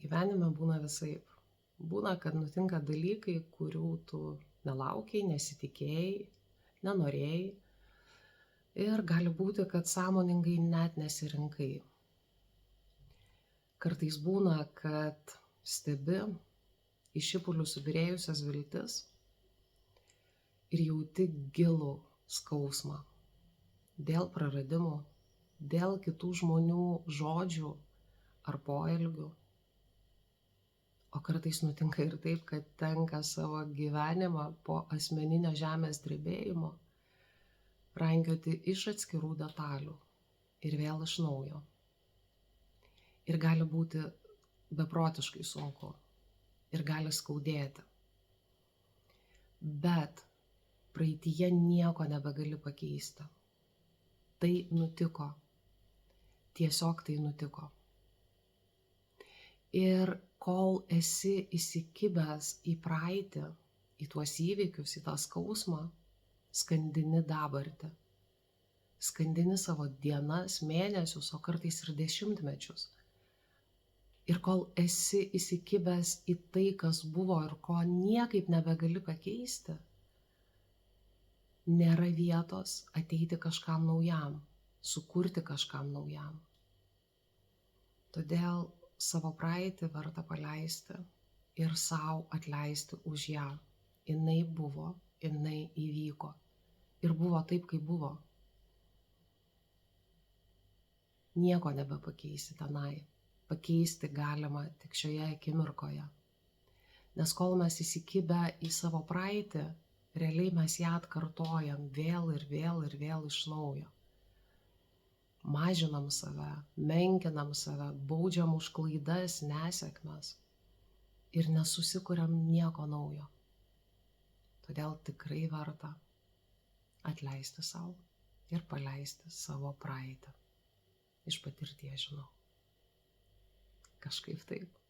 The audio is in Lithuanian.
Gyvenime būna visaip. Būna, kad nutinka dalykai, kurių tu nelaukiai, nesitikėjai, nenorėjai. Ir gali būti, kad sąmoningai net nesirinkai. Kartais būna, kad stebi į šipulius subyrėjusias viltis ir jauti gilų skausmą dėl praradimų, dėl kitų žmonių žodžių ar poelgių. O kartais nutinka ir taip, kad tenka savo gyvenimą po asmeninio žemės drebėjimo rankioti iš atskirų detalių ir vėl iš naujo. Ir gali būti beprotiškai sunku ir gali skaudėti. Bet praeityje nieko nebegali pakeisti. Tai nutiko. Tiesiog tai nutiko. Ir kol esi įsikibęs į praeitį, į tuos įvykius, į tą skausmą, skandini dabartį. Skandini savo dienas, mėnesius, o kartais ir dešimtmečius. Ir kol esi įsikibęs į tai, kas buvo ir ko niekaip nebegali pakeisti, nėra vietos ateiti kažkam naujam, sukurti kažkam naujam. Todėl savo praeitį verta paleisti ir sau atleisti už ją. Jinai buvo, jinai įvyko. Ir buvo taip, kaip buvo. Nieko nebepakeisi tenai. Pakeisti galima tik šioje akimirkoje. Nes kol mes įsikibę į savo praeitį, realiai mes ją atkartojam vėl ir vėl ir vėl iš naujo. Mažinam save, menkinam save, baudžiam už klaidas, nesėkmes ir nesusikuriam nieko naujo. Todėl tikrai verta atleisti sau ir paleisti savo praeitį. Iš patirties žinau. Kažkaip taip.